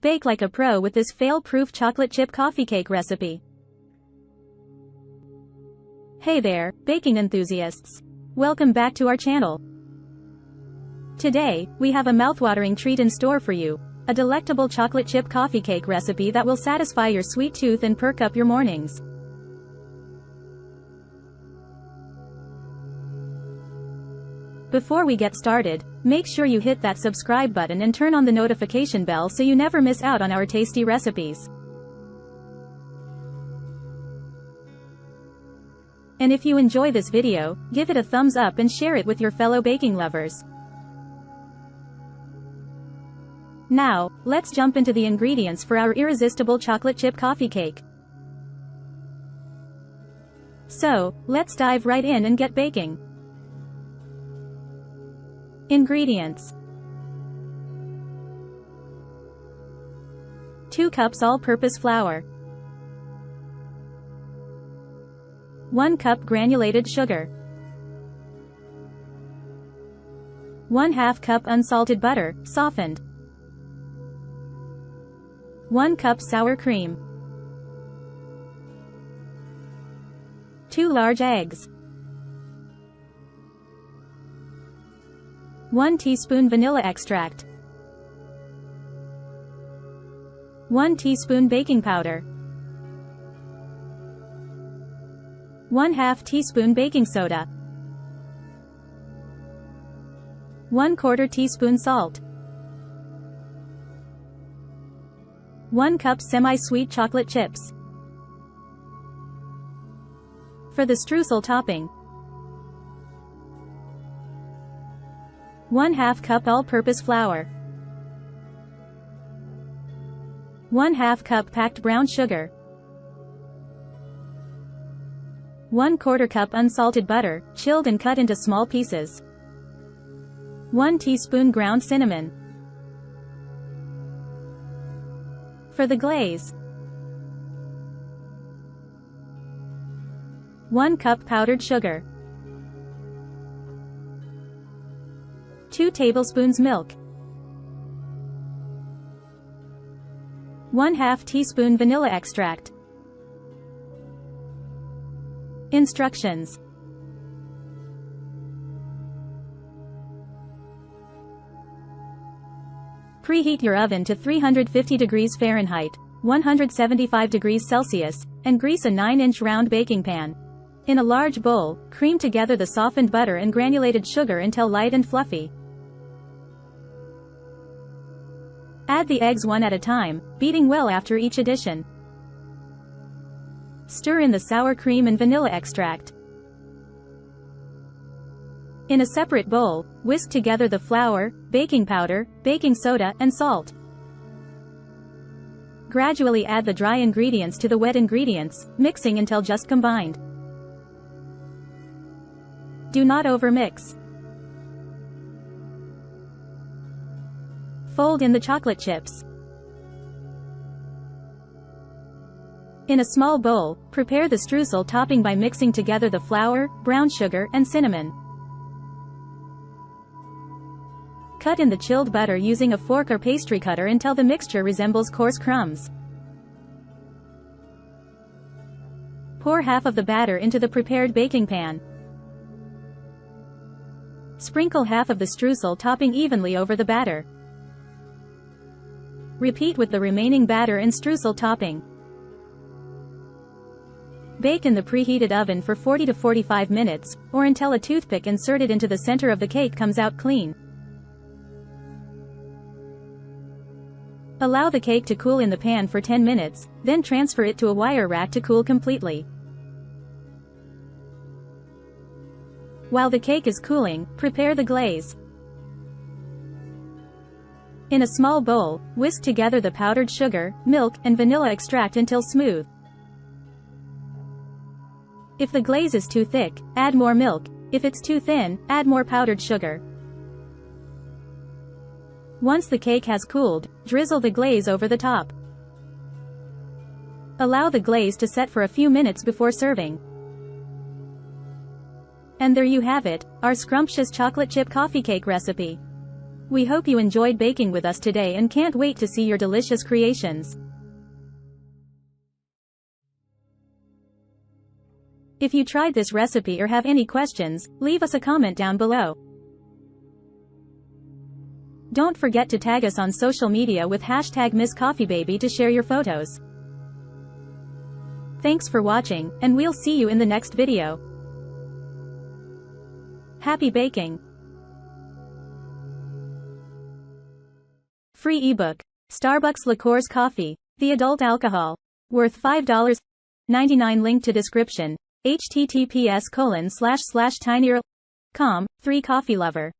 Bake like a pro with this fail-proof chocolate chip coffee cake recipe. Hey there, baking enthusiasts. Welcome back to our channel. Today, we have a mouthwatering treat in store for you. A delectable chocolate chip coffee cake recipe that will satisfy your sweet tooth and perk up your mornings. Before we get started, make sure you hit that subscribe button and turn on the notification bell so you never miss out on our tasty recipes. And if you enjoy this video, give it a thumbs up and share it with your fellow baking lovers. Now, let's jump into the ingredients for our irresistible chocolate chip coffee cake. So, let's dive right in and get baking. Ingredients: 2 cups all-purpose flour, 1 cup granulated sugar, 1/2 cup unsalted butter, softened, 1 cup sour cream, 2 large eggs, 1 teaspoon vanilla extract, 1 teaspoon baking powder, 1/2 teaspoon baking soda, 1/4 teaspoon salt, 1 cup semi-sweet chocolate chips. For the streusel topping, 1/2 cup all-purpose flour, 1/2 cup packed brown sugar, 1/4 cup unsalted butter, chilled and cut into small pieces, 1 teaspoon ground cinnamon. For the glaze, 1 cup powdered sugar, 2 tablespoons milk, 1/2 teaspoon vanilla extract. Instructions: preheat your oven to 350 degrees Fahrenheit, 175 degrees Celsius, and grease a 9-inch round baking pan. In a large bowl, cream together the softened butter and granulated sugar until light and fluffy. Add the eggs one at a time, beating well after each addition. Stir in the sour cream and vanilla extract. In a separate bowl, whisk together the flour, baking powder, baking soda, and salt. Gradually add the dry ingredients to the wet ingredients, mixing until just combined. Do not overmix. Fold in the chocolate chips. In a small bowl, prepare the streusel topping by mixing together the flour, brown sugar, and cinnamon. Cut in the chilled butter using a fork or pastry cutter until the mixture resembles coarse crumbs. Pour half of the batter into the prepared baking pan. Sprinkle half of the streusel topping evenly over the batter. Repeat with the remaining batter and streusel topping. Bake in the preheated oven for 40 to 45 minutes, or until a toothpick inserted into the center of the cake comes out clean. Allow the cake to cool in the pan for 10 minutes, then transfer it to a wire rack to cool completely. While the cake is cooling, prepare the glaze. In a small bowl, whisk together the powdered sugar, milk, and vanilla extract until smooth. If the glaze is too thick, add more milk. If it's too thin, add more powdered sugar. Once the cake has cooled, drizzle the glaze over the top. Allow the glaze to set for a few minutes before serving. And there you have it, our scrumptious chocolate chip coffee cake recipe. We hope you enjoyed baking with us today and can't wait to see your delicious creations. If you tried this recipe or have any questions, leave us a comment down below. Don't forget to tag us on social media with hashtag MissCoffeeBaby to share your photos. Thanks for watching, and we'll see you in the next video. Happy baking! Free ebook. Starbucks Liqueurs Coffee. The adult alcohol. Worth $5.99. Link to description. https://tinyurl.com. 3 Coffee Lover.